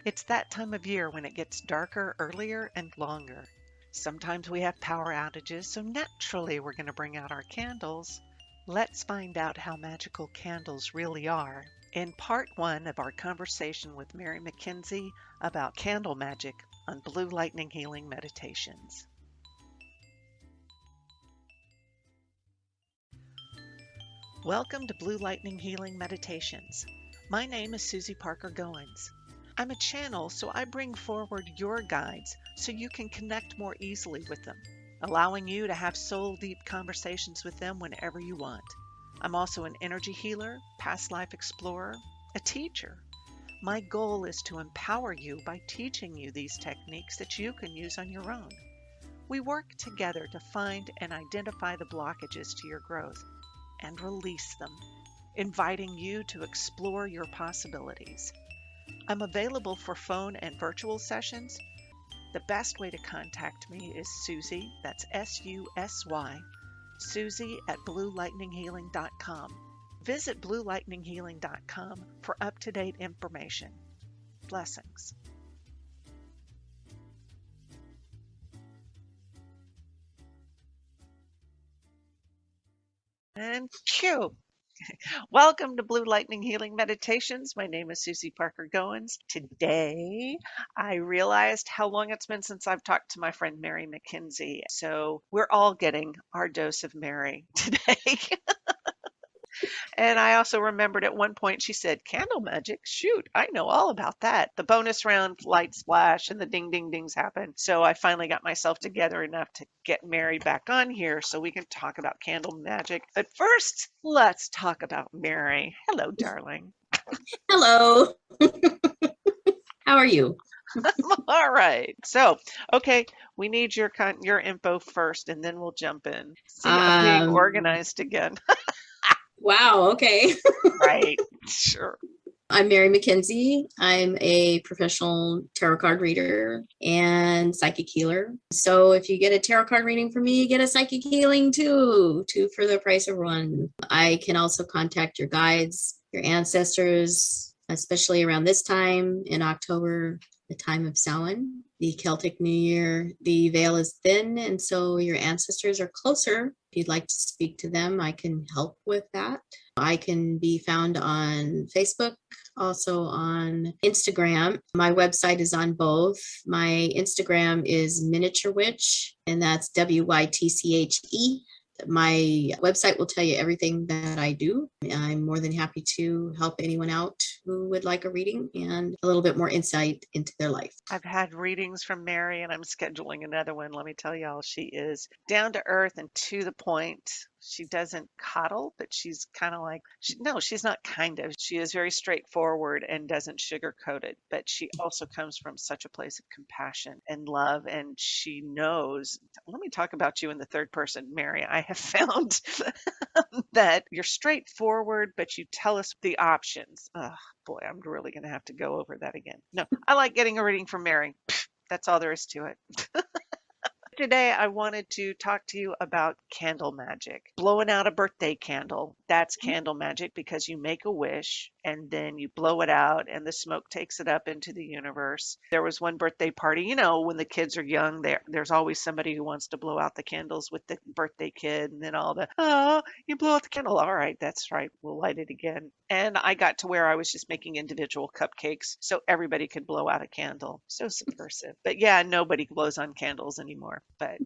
It's that time of year when it gets darker earlier and longer. Sometimes we have power outages, so naturally we're going to bring out our candles. Let's find out how magical candles really are in part one of our conversation with Mary Mckenzie about candle magic on Blue Lightning Healing Meditations. Welcome to Blue Lightning Healing Meditations. My name is Susie Parker Goins. I'm a channel, so I bring forward your guides so you can connect more easily with them, allowing you to have soul-deep conversations with them whenever you want. I'm also an energy healer, past life explorer, a teacher. My goal is to empower you by teaching you these techniques that you can use on your own. We work together to find and identify the blockages to your growth and release them, inviting you to explore your possibilities. I'm available for phone and virtual sessions. The best way to contact me is Susie, that's S-U-S-Y, Susie at bluelightninghealing.com. Visit bluelightninghealing.com for up-to-date information. Blessings. And phew! Welcome to Blue Lightning Healing Meditations. My name is Susie Parker Goins. Today, I realized how long it's been since I've talked to my friend Mary Mckenzie. So we're all getting our dose of Mary today. And I also remembered at one point she said, candle magic? Shoot, I know all about that. The bonus round light splash and the ding ding dings happened. So I finally got myself together enough to get Mary back on here so we can talk about candle magic. But first, let's talk about Mary. Hello, darling. Hello. How are you? All right. So, okay, we need your info first, and then we'll jump in. See, I'm being organized again. Wow. Okay. Right. Sure. I'm Mary Mckenzie. I'm a professional tarot card reader and psychic healer. So if you get a tarot card reading from me, you get a psychic healing too, two for the price of one. I can also contact your guides, your ancestors, especially around this time in October, the time of Samhain, the Celtic New Year. The veil is thin, and so your ancestors are closer. If you'd like to speak to them, I can help with that. I can be found on Facebook, also on Instagram. My website is on both. My Instagram is Miniature Witch, and that's WYTCHE. My website will tell you everything that I do. I'm more than happy to help anyone out who would like a reading and a little bit more insight into their life. I've had readings from Mary, and I'm scheduling another one. Let me tell y'all, she is down to earth and to the point. She doesn't coddle, but she's kind of like, no, she's not kind of. She is very straightforward and doesn't sugarcoat it. But she also comes from such a place of compassion and love. And she knows, let me talk about you in the third person, Mary. I have found that you're straightforward, but you tell us the options. Oh, boy, I'm really going to have to go over that again. No, I like getting a reading from Mary. That's all there is to it. Today, I wanted to talk to you about candle magic. Blowing out a birthday candle, that's candle magic because you make a wish and then you blow it out and the smoke takes it up into the universe. There was one birthday party, you know, when the kids are young, there's always somebody who wants to blow out the candles with the birthday kid and then all the, oh, you blow out the candle. All right, that's right. We'll light it again. And I got to where I was just making individual cupcakes so everybody could blow out a candle. So subversive. But yeah, nobody blows on candles anymore. But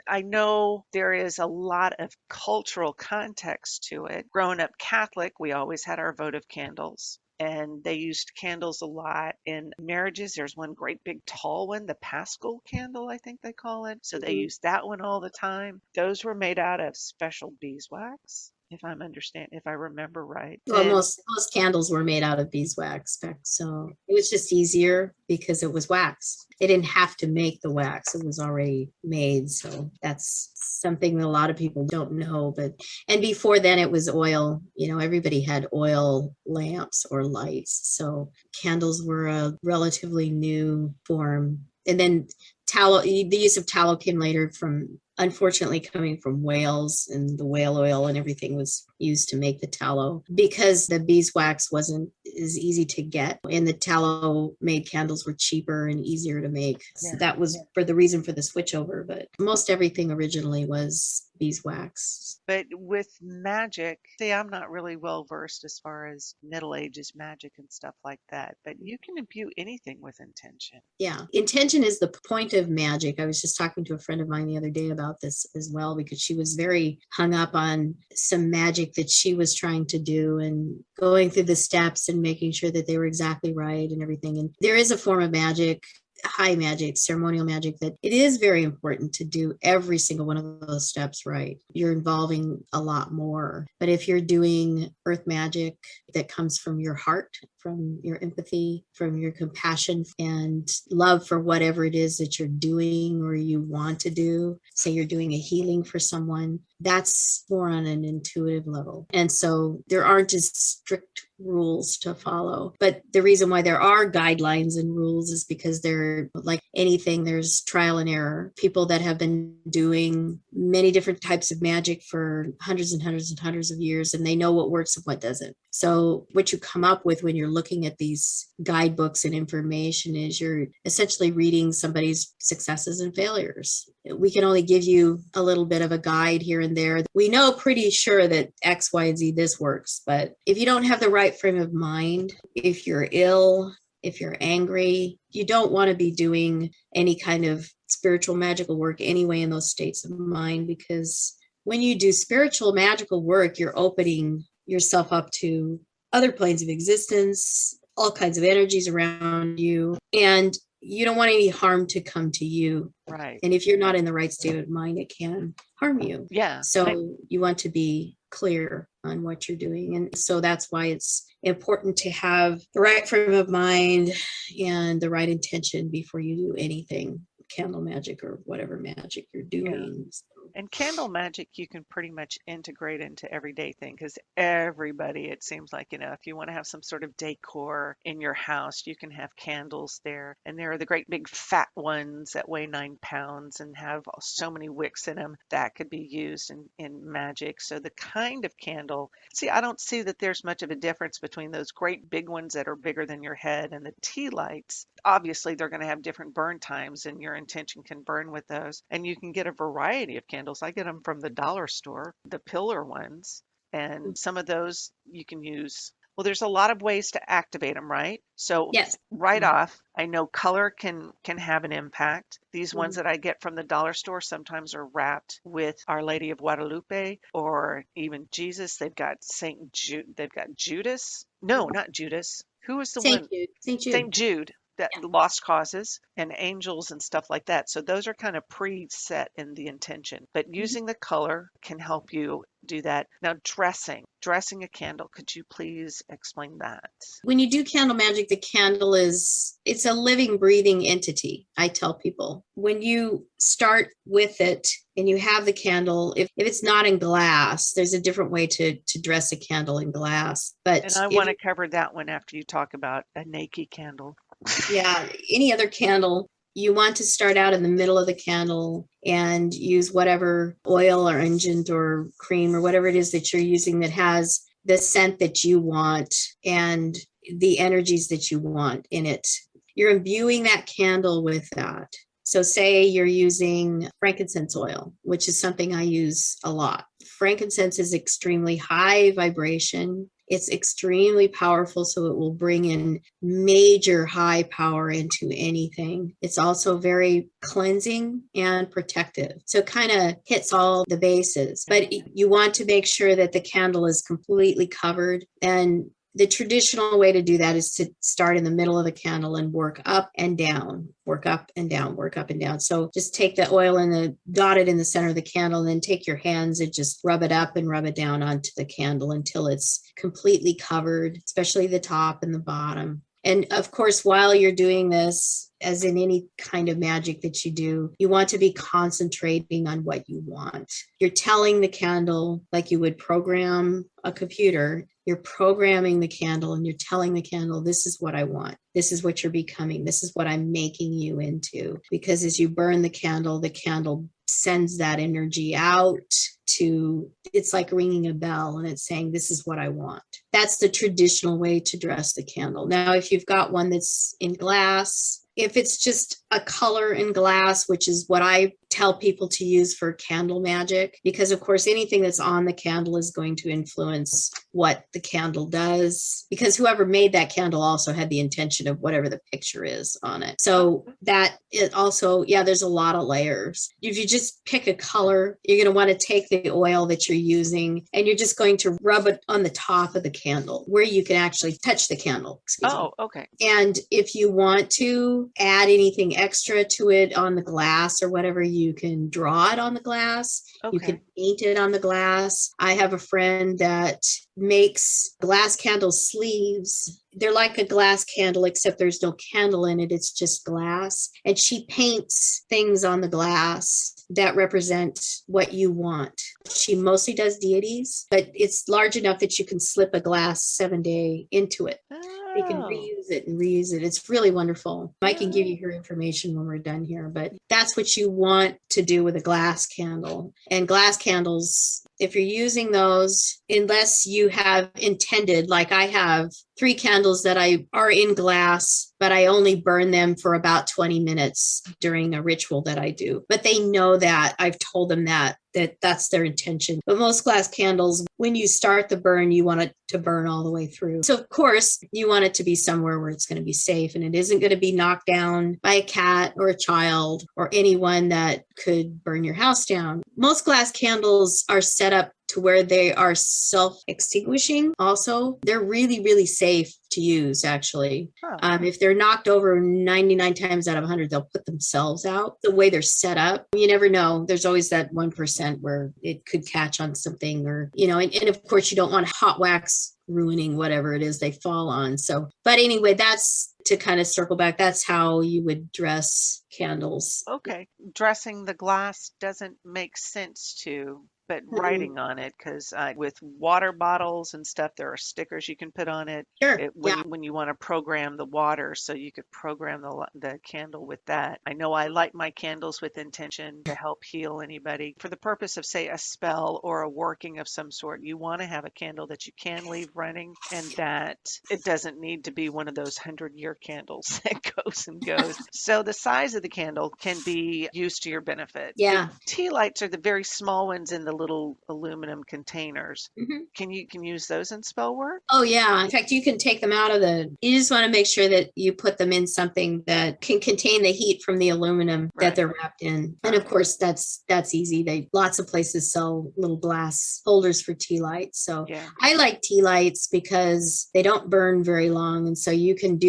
I know there is a lot of cultural context to it. Growing up Catholic, we always had our votive candles. And they used candles a lot in marriages. There's one great big tall one, the Paschal candle, I think they call it. So they used that one all the time. Those were made out of special beeswax, if I remember right. Well, And most candles were made out of beeswax, so it was just easier because it was wax. They didn't have to make the wax; it was already made. So that's something that a lot of people don't know. And before then, it was oil. You know, everybody had oil lamps or lights, so candles were a relatively new form. And then tallow, the use of tallow came later from unfortunately coming from whales, and the whale oil and everything was used to make the tallow because the beeswax wasn't as easy to get, and the tallow made candles were cheaper and easier to make. So that was for the reason for the switchover, but most everything originally was beeswax. But with magic, see, I'm not really well versed as far as Middle Ages magic and stuff like that, but you can imbue anything with intention. Yeah, intention is the point of magic. I was just talking to a friend of mine the other day about this as well, because she was very hung up on some magic that she was trying to do and going through the steps and making sure that they were exactly right and everything. And there is a form of magic, high magic, ceremonial magic, that it is very important to do every single one of those steps right. You're involving a lot more. But if you're doing earth magic that comes from your heart, from your empathy, from your compassion and love for whatever it is that you're doing or you want to do, say you're doing a healing for someone, that's more on an intuitive level. And so there aren't just strict rules to follow. But the reason why there are guidelines and rules is because they're like anything, there's trial and error. People that have been doing many different types of magic for hundreds and hundreds and hundreds of years, and they know what works and what doesn't. So what you come up with when you're looking at these guidebooks and information is you're essentially reading somebody's successes and failures. We can only give you a little bit of a guide here and there. We know pretty sure that X, Y, and Z, this works. But if you don't have the right frame of mind, if you're ill, if you're angry, you don't want to be doing any kind of spiritual magical work anyway in those states of mind, because when you do spiritual magical work, you're opening yourself up to other planes of existence, all kinds of energies around you, and you don't want any harm to come to you. Right. And if you're not in the right state of mind, it can harm you. Yeah. So you want to be clear on what you're doing. And so that's why it's important to have the right frame of mind and the right intention before you do anything, candle magic or whatever magic you're doing. Yeah. And candle magic, you can pretty much integrate into everyday thing, because everybody, it seems like, if you want to have some sort of decor in your house, you can have candles there. And there are the great big fat ones that weigh 9 pounds and have so many wicks in them that could be used in magic. So the kind of candle, see, I don't see that there's much of a difference between those great big ones that are bigger than your head and the tea lights. Obviously, they're going to have different burn times, and your intention can burn with those. And you can get a variety of candles. I get them from the dollar store, the pillar ones, and some of those you can use. Well, there's a lot of ways to activate them, right? So Yes. right off, I know color can have an impact. These ones that I get from the dollar store sometimes are wrapped with Our Lady of Guadalupe or even Jesus. They've got they've got Judas. No, not Judas. Who is the one? Jude. St. Jude. St. Jude. That lost causes and angels and stuff like that. So those are kind of preset in the intention, but using the color can help you do that. Now, dressing a candle, could you please explain that? When you do candle magic, the candle it's a living, breathing entity. I tell people when you start with it and you have the candle, if it's not in glass, there's a different way to dress a candle in glass. But And I want to cover that one after you talk about a naked candle. Yeah, any other candle, you want to start out in the middle of the candle and use whatever oil or unguent or cream or whatever it is that you're using that has the scent that you want and the energies that you want in it. You're imbuing that candle with that. So say you're using frankincense oil, which is something I use a lot. Frankincense is extremely high vibration. It's extremely powerful, so it will bring in major high power into anything. It's also very cleansing and protective. So it kind of hits all the bases. But you want to make sure that the candle is completely covered. And the traditional way to do that is to start in the middle of the candle and work up and down, work up and down, work up and down. So just take the oil and dot it in the center of the candle, and then take your hands and just rub it up and rub it down onto the candle until it's completely covered, especially the top and the bottom. And of course, while you're doing this, as in any kind of magic that you do, you want to be concentrating on what you want. You're telling the candle like you would program a computer. You're programming the candle and you're telling the candle, this is what I want. This is what you're becoming. This is what I'm making you into. Because as you burn the candle sends that energy out to, it's like ringing a bell and it's saying, this is what I want. That's the traditional way to dress the candle. Now, if you've got one that's in glass, if it's just a color in glass, which is what I tell people to use for candle magic, because of course anything that's on the candle is going to influence what the candle does, because whoever made that candle also had the intention of whatever the picture is on it. So that it also, yeah, there's a lot of layers. If you just pick a color, you're going to want to take the oil that you're using and you're just going to rub it on the top of the candle where you can actually touch the candle. Okay. And if you want to add anything extra to it on the glass or whatever, you can draw it on the glass. You can paint it on the glass. I have a friend that makes glass candle sleeves. They're like a glass candle, except there's no candle in it. It's just glass. And she paints things on the glass that represent what you want. She mostly does deities, but it's large enough that you can slip a glass 7-day into it. They can reuse it and reuse it. It's really wonderful. I can give you her information when we're done here, but that's what you want to do with a glass candle. And glass candles, if you're using those, unless you have intended, like I have 3 candles that are in glass, but I only burn them for about 20 minutes during a ritual that I do. But they know that. I've told them that's their intention. But most glass candles, when you start the burn, you want it to burn all the way through. So of course, you want it to be somewhere where it's going to be safe and it isn't going to be knocked down by a cat or a child or anyone that could burn your house down. Most glass candles are set up to where they are self-extinguishing. Also, they're really, really safe to use, actually. If they're knocked over 99 times out of 100, they'll put themselves out. The way they're set up, you never know. There's always that 1% where it could catch on something or, and of course you don't want hot wax ruining whatever it is they fall on. So, but anyway, that's to kind of circle back. That's how you would dress candles. Okay. Dressing the glass doesn't make sense but writing on it, because with water bottles and stuff, there are stickers you can put on it. Sure. When you want to program the water, so you could program the candle with that. I know I light my candles with intention to help heal anybody. For the purpose of, say, a spell or a working of some sort, you want to have a candle that you can leave running and that it doesn't need to be one of those 100-year candles that goes and goes. So the size of the candle can be used to your benefit. Yeah. The tea lights are the very small ones in the little aluminum containers. Mm-hmm. Can you use those in spell work? Oh yeah. In fact, you can take them out of you just want to make sure that you put them in something that can contain the heat from the aluminum that they're wrapped in. And of course that's easy. Lots of places sell little glass holders for tea lights. So I like tea lights because they don't burn very long. And so you can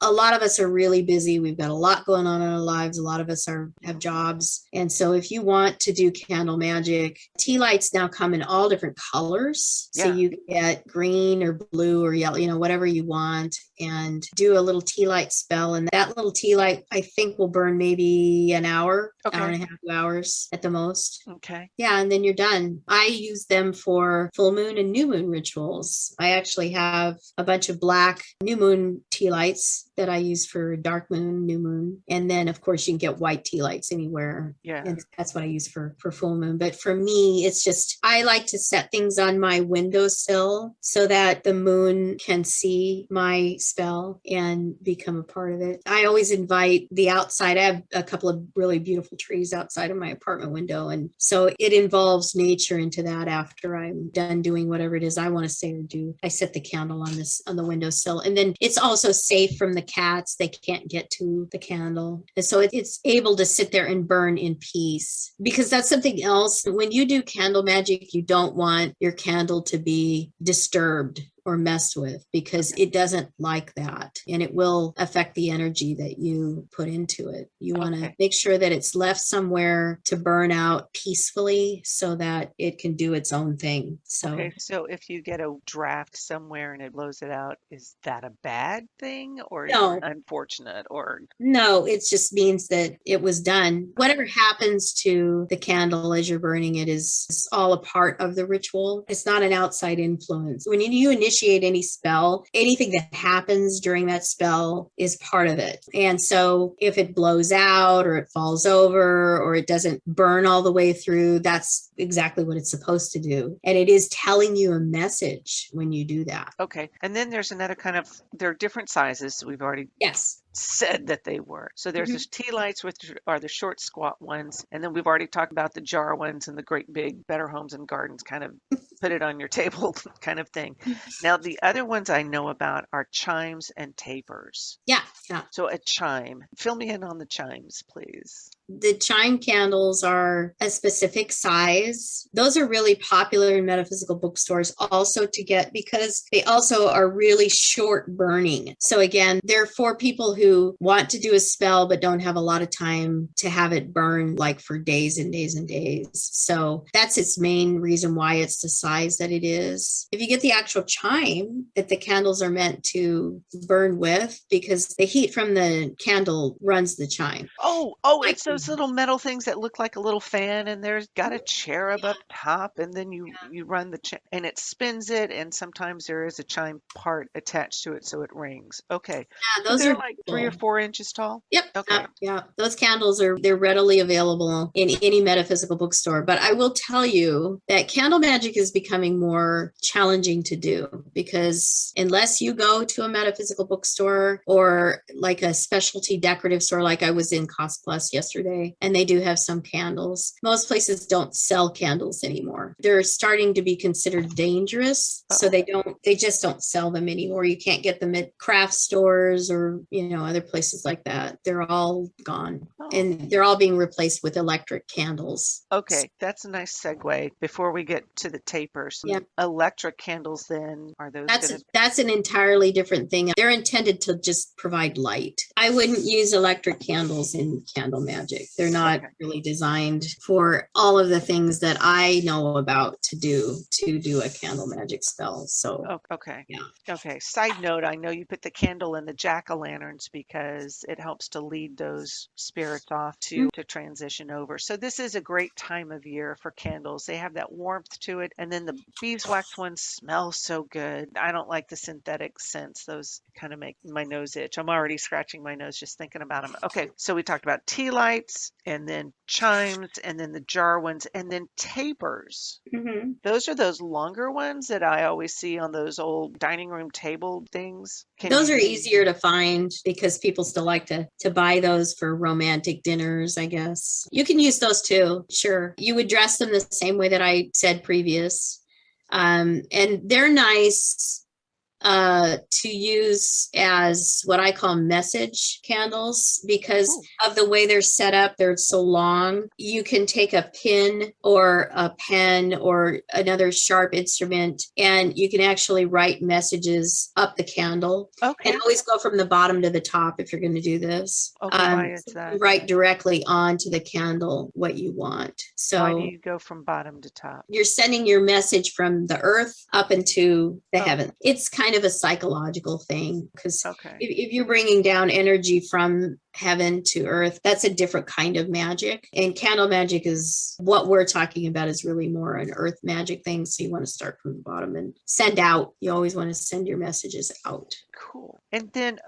a lot of us are really busy. We've got a lot going on in our lives. A lot of us have jobs. And so if you want to do candle magic, tea lights now come in all different colors. So you get green or blue or yellow, whatever you want, and do a little tea light spell. And that little tea light, I think, will burn maybe an hour, hour and a half, 2 hours at the most. Okay. Yeah. And then you're done. I use them for full moon and new moon rituals. I actually have a bunch of black new moon tea lights that I use for dark moon, new moon. And then of course you can get white tea lights anywhere. Yeah. And that's what I use for full moon. But for me, it's just, I like to set things on my windowsill so that the moon can see my spell and become a part of it. I always invite the outside. I have a couple of really beautiful trees outside of my apartment window. And so it involves nature into that after I'm done doing whatever it is I want to say or do. I set the candle on the windowsill. And then it's also safe from the cats. They can't get to the candle. And so it's able to sit there and burn in peace, because that's something else. When you do candle magic, you don't want your candle to be disturbed or messed with, because it doesn't like that, and it will affect the energy that you put into it. You want to make sure that it's left somewhere to burn out peacefully so that it can do its own thing. So if you get a draft somewhere and it blows it out, is that a bad thing, or is No. it unfortunate? Or no, it just means that it was done. Whatever happens to the candle as you're burning it is all a part of the ritual. It's not an outside influence. When you initiate initiate any spell, anything that happens during that spell is part of it. And so if it blows out or it falls over or it doesn't burn all the way through, that's exactly what it's supposed to do. And it is telling you a message when you do that. Okay. And then there's another kind of, there are different sizes. We've already Yes. said that they were. So there's Mhm. those tea lights, which are the short, squat ones. And then we've already talked about the jar ones and the great big Better Homes and Gardens kind of put it on your table kind of thing. Now, the other ones I know about are chimes and tapers. Yeah. Yeah. So a chime, fill me in on the chimes, please. The chime candles are a specific size. Those are really popular in metaphysical bookstores also to get because they also are really short burning. So again, they're for people who want to do a spell but don't have a lot of time to have it burn like for days and days and days. So that's its main reason why it's the size that it is. If you get the actual chime that the candles are meant to burn with, because the heat from the candle runs the chime. Oh, it's those little metal things that look like a little fan, and there's got a cherub up top, and then you run the and it spins it, and sometimes there is a chime part attached to it, so it rings. Okay, Yeah, so those they're are like cool. 3 or 4 inches tall. Yep. Okay. Yeah. Those candles they're readily available in any metaphysical bookstore. But I will tell you that candle magic is becoming more challenging to do because unless you go to a metaphysical bookstore or like a specialty decorative store, like I was in Cost Plus yesterday, and they do have some candles. Most places don't sell candles anymore. They're starting to be considered dangerous. So they just don't sell them anymore. You can't get them at craft stores or, other places like that. They're all gone and they're all being replaced with electric candles. Okay, that's a nice segue before we get to the tapers. Yeah. Electric candles then, are those gonna That's an entirely different thing. They're intended to just provide light. I wouldn't use electric candles in candle magic. They're not really designed for all of the things that I know about to do a candle magic spell. So okay. Yeah. Okay. Side note, I know you put the candle in the jack-o'-lanterns because it helps to lead those spirits off to transition over. So this is a great time of year for candles. They have that warmth to it, and then the beeswax ones smell so good. I don't like the synthetic scents. Those kind of make my nose itch. I'm already scratching my nose just thinking about them. Okay, so we talked about tea lights and then chimes and then the jar ones and then tapers. Mhm. Those are those longer ones that I always see on those old dining room table things. Those are easier to find because people still like to buy those for romantic dinners, I guess. You can use those too. Sure. You would dress them the same way that I said previous. And they're nice to use as what I call message candles because of the way they're set up. They're so long. You can take a pin or a pen or another sharp instrument and you can actually write messages up the candle. Okay. And always go from the bottom to the top if you're going to do this. Okay, why is that? Write directly onto the candle what you want. So why do you go from bottom to top? You're sending your message from the earth up into the heaven. It's kind of a psychological thing because if you're bringing down energy from heaven to earth, that's a different kind of magic. And candle magic is what we're talking about is really more an earth magic thing. So you want to start from the bottom and send out. You always want to send your messages out. Cool. And then,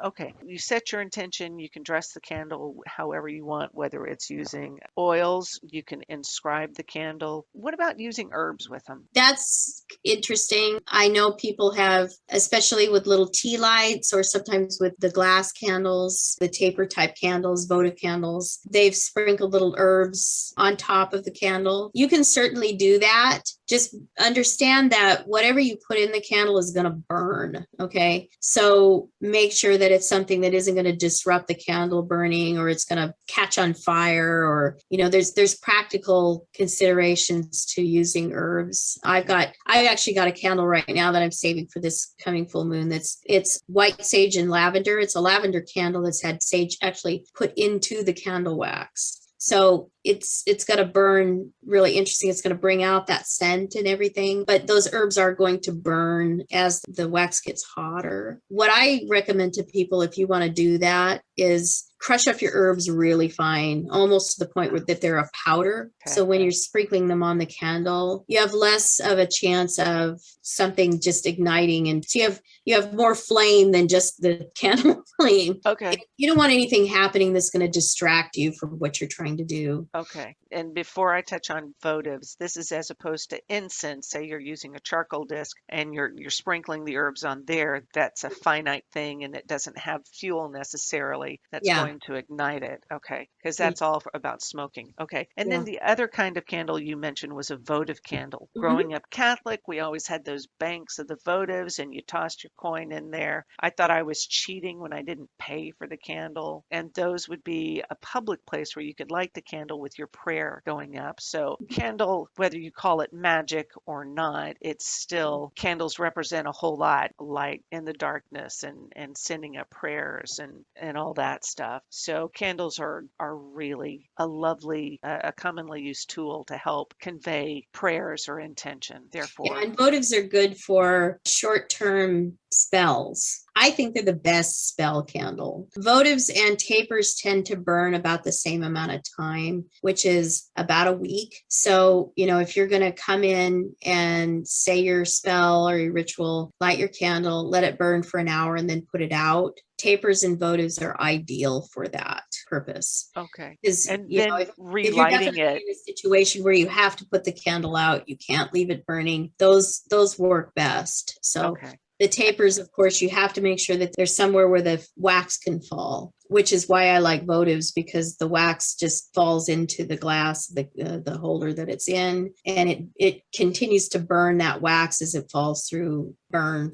you set your intention. You can dress the candle however you want, whether it's using oils, you can inscribe the candle. What about using herbs with them? That's interesting. I know people have, especially with little tea lights or sometimes with the glass candles, the taper type candles, votive candles, they've sprinkled little herbs on top of the candle. You can certainly do that. Just understand that whatever you put in the candle is going to burn. Okay. So make sure that it's something that isn't going to disrupt the candle burning or it's going to catch on fire or, there's practical considerations to using herbs. I've actually got a candle right now that I'm saving for this coming full moon. It's white sage and lavender. It's a lavender candle that's had sage actually put into the candle wax. So it's going to burn really interesting. It's going to bring out that scent and everything, but those herbs are going to burn as the wax gets hotter. What I recommend to people, if you want to do that, is crush up your herbs really fine, almost to the point where that they're a powder. Okay. So when you're sprinkling them on the candle, you have less of a chance of something just igniting, and so you have more flame than just the candle flame. Okay. You don't want anything happening that's going to distract you from what you're trying to do. Okay. And before I touch on votives, this is as opposed to incense. Say you're using a charcoal disc and you're sprinkling the herbs on there. That's a finite thing and it doesn't have fuel necessarily that's Yeah. going to ignite it. Okay. Because Yeah. that's all about smoking. Okay. And then Yeah. the other kind of candle you mentioned was a votive candle. Mhm. Growing up Catholic, we always had those banks of the votives and you tossed your coin in there. I thought I was cheating when I didn't pay for the candle. And those would be a public place where you could light the candle with your prayer going up. So candle, whether you call it magic or not, it's still candles represent a whole lot, light in the darkness and sending up prayers and all that stuff. So candles are really a lovely, a commonly used tool to help convey prayers or intention. Yeah, Therefore, and votives are good for short-term spells. I think they're the best spell candle. Votives and tapers tend to burn about the same amount of time, which is about a week. So, if you're going to come in and say your spell or your ritual, light your candle, let it burn for an hour, and then put it out. Tapers and votives are ideal for that purpose. okay. Because, And then if you're relighting definitely it. in a situation where you have to put the candle out, you can't leave it burning, those work best. So Okay. the tapers, of course, you have to make sure that there's somewhere where the wax can fall, which is why I like votives, because the wax just falls into the glass, the holder that it's in, and it continues to burn that wax as it falls through,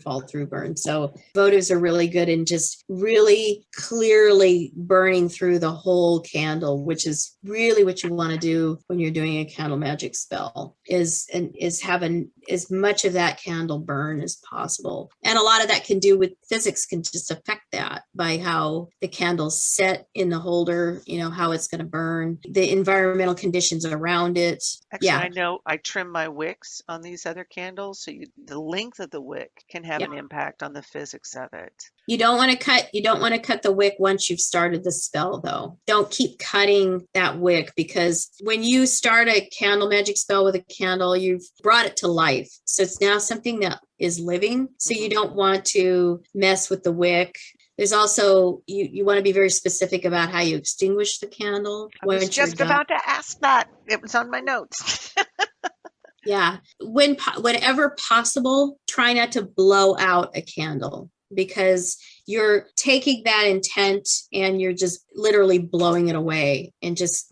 fall through, burn. So votives are really good in just really clearly burning through the whole candle, which is really what you want to do when you're doing a candle magic spell, is having as much of that candle burn as possible. And a lot of that can do with physics, can just affect that by how the candle's set in the holder, how it's going to burn, the environmental conditions around it. Actually, Yeah. I know I trim my wicks on these other candles, so the length of the wick can have an impact on the physics of it. You don't want to cut the wick once you've started the spell, though. Don't keep cutting that wick, because when you start a candle magic spell with a candle, you've brought it to life. So it's now something that is living. So you don't want to mess with the wick. There's also, you want to be very specific about how you extinguish the candle. I was just about to ask that. It was on my notes. Yeah. Whenever possible, try not to blow out a candle, because you're taking that intent and you're just literally blowing it away, and just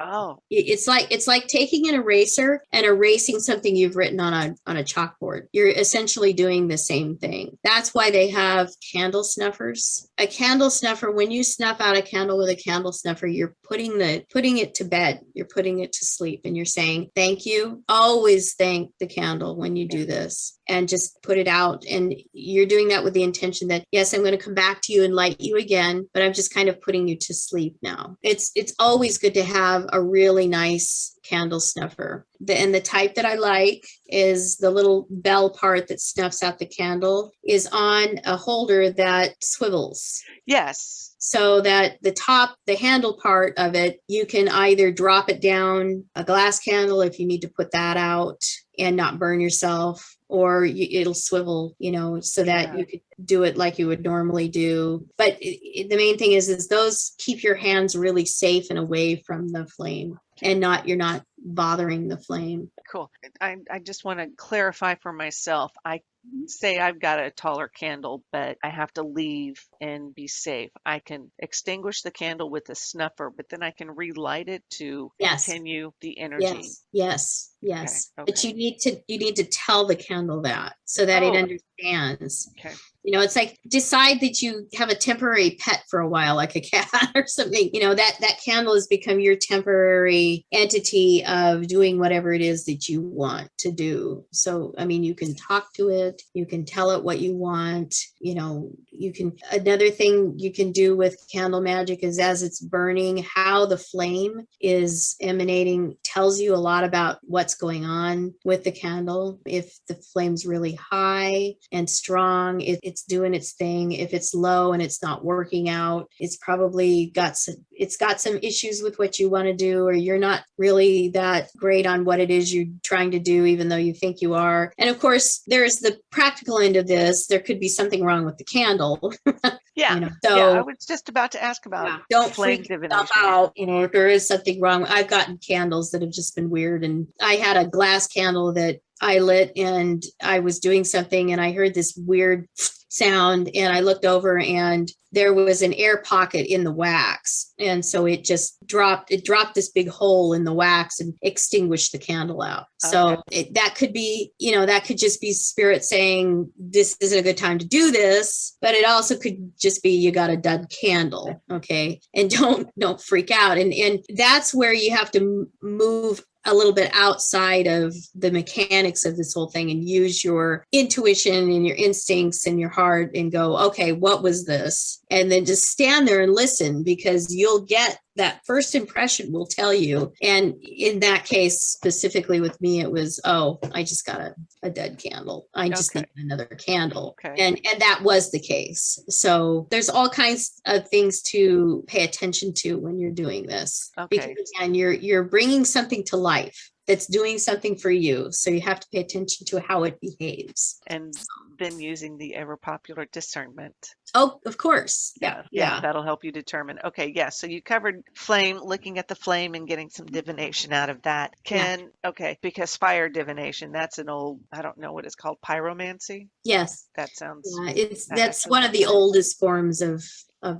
it's like taking an eraser and erasing something you've written on a chalkboard. You're essentially doing the same thing. That's why they have candle snuffers. A candle snuffer, when you snuff out a candle with a candle snuffer, you're putting it to bed, you're putting it to sleep, and you're saying thank you. Always thank the candle when you do this, and just put it out. And you're doing that with the intention that, yes, I'm going to come back to you and light you again, but I'm just kind of putting you to sleep now. It's always good to have a really nice candle snuffer. And the type that I like is the little bell part that snuffs out the candle is on a holder that swivels. Yes. So that the handle part of it, you can either drop it down a glass candle if you need to put that out and not burn yourself, or it'll swivel, so that you could do it like you would normally do. But the main thing is those keep your hands really safe and away from the flame, and you're not bothering the flame. Cool. I just want to clarify for myself. I say I've got a taller candle, but I have to leave and be safe. I can extinguish the candle with a snuffer, but then I can relight it to continue the energy. Yes. Okay. But you need to tell the candle that, so that it understands. Okay. It's like, decide that you have a temporary pet for a while, like a cat or something. That candle has become your temporary entity of doing whatever it is that you want to do. So, you can talk to it, you can tell it what you want. Another thing you can do with candle magic is, as it's burning, how the flame is emanating tells you a lot about what's going on with the candle. If the flame's really high and strong, it it's doing its thing. If it's low and it's not working out, it's probably got some issues with what you want to do, or you're not really that great on what it is you're trying to do, even though you think you are. And of course, there's the practical end of this. There could be something wrong with the candle. Yeah. So yeah, I was just about to ask about don't flame freak yourself divination. out. If there is something wrong. I've gotten candles that have just been weird. And I had a glass candle that I lit, and I was doing something and I heard this weird sound, and I looked over and there was an air pocket in the wax. And so it just dropped this big hole in the wax and extinguished the candle out. Okay. So that could be, that could just be spirit saying, this isn't a good time to do this, but it also could just be, you got a dud candle. Okay. And don't freak out. And that's where you have to move a little bit outside of the mechanics of this whole thing and use your intuition and your instincts and your heart and go, okay, what was this? And then just stand there and listen, because you'll get that first impression will tell you. And in that case, specifically with me, it was, I just got a dead candle. I just need another candle. Okay. And that was the case. So there's all kinds of things to pay attention to when you're doing this. Okay. Because again, you're bringing something to life that's doing something for you. So you have to pay attention to how it behaves. And then using the ever popular discernment. Oh, of course. Yeah. That'll help you determine. Okay. Yeah. So you covered flame, looking at the flame and getting some divination out of that. Because fire divination, that's an old, I don't know what it's called, pyromancy. Yes. That sounds. That's one of the oldest forms of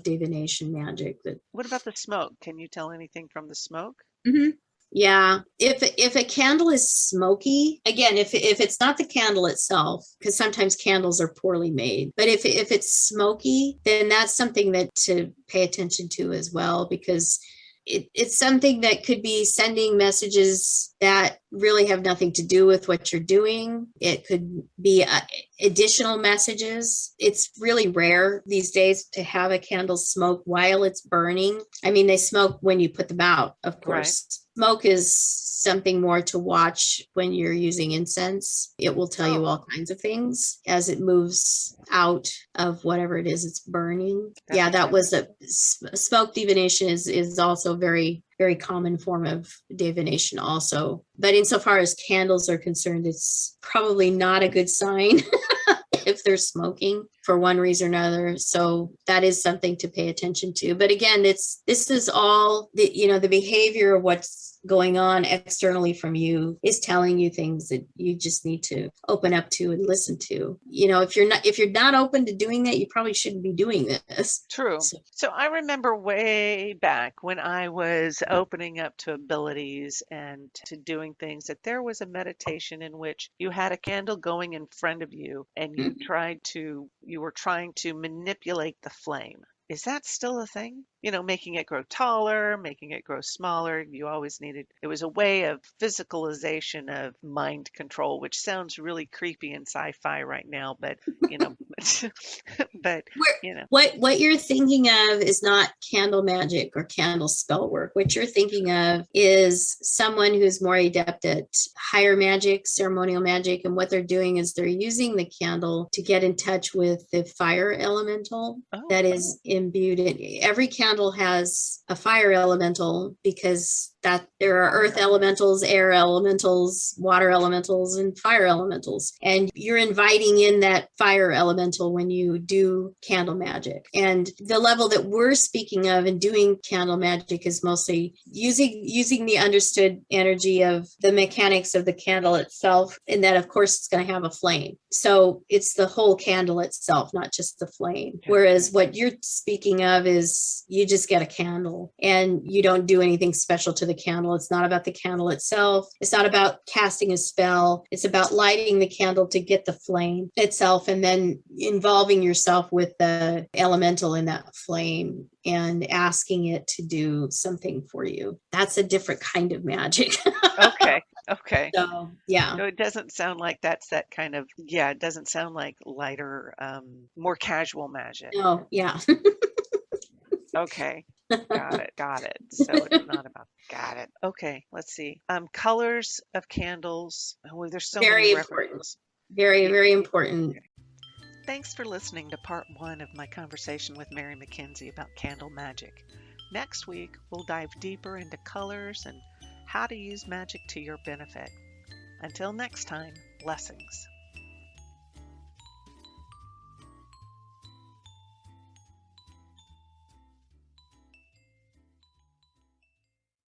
divination magic. What about the smoke? Can you tell anything from the smoke? Mm-hmm. Yeah. If a candle is smoky, again, if it's not the candle itself, because sometimes candles are poorly made, but if it's smoky, then that's something that to pay attention to as well, because it's something that could be sending messages that really have nothing to do with what you're doing. It could be additional messages. It's really rare these days to have a candle smoke while it's burning. I mean, they smoke when you put them out, of course. Right. Smoke is something more to watch when you're using incense. It will tell you all kinds of things as it moves out of whatever it is it's burning. That was smoke divination is also very, very common form of divination also. But insofar as candles are concerned, it's probably not a good sign if they're smoking for one reason or another. So that is something to pay attention to. But again, this is all the behavior of what's going on externally from you is telling you things that you just need to open up to and listen to. If you're not open to doing that, you probably shouldn't be doing this. True. So I remember way back when I was opening up to abilities and to doing things, that there was a meditation in which you had a candle going in front of you and you were trying to manipulate the flame. Is that still a thing? Making it grow taller, making it grow smaller. You always it was a way of physicalization of mind control, which sounds really creepy and sci-fi right now, but what you're thinking of is not candle magic or candle spell work. What you're thinking of is someone who's more adept at higher magic, ceremonial magic, and what they're doing is they're using the candle to get in touch with the fire elemental that is imbued in every candle has a fire elemental, because that there are earth elementals, air elementals, water elementals, and fire elementals. And you're inviting in that fire elemental when you do candle magic. And the level that we're speaking of in doing candle magic is mostly using the understood energy of the mechanics of the candle itself. And that, of course, it's going to have a flame. So it's the whole candle itself, not just the flame. Whereas what you're speaking of is you just get a candle and you don't do anything special to the candle. It's not about the candle itself. It's not about casting a spell. It's about lighting the candle to get the flame itself and then involving yourself with the elemental in that flame and asking it to do something for you. That's a different kind of magic. Okay. So, yeah. So it doesn't sound like that's that kind of, it doesn't sound like lighter, more casual magic. Oh, yeah. Okay. Got it. So it's not about, got it. Okay. Let's see. Colors of candles. Oh, there's so very many important. references. Very, very important. Thanks for listening to part 1 of my conversation with Mary Mckenzie about candle magic. Next week, we'll dive deeper into colors and how to use magic to your benefit. Until next time, blessings.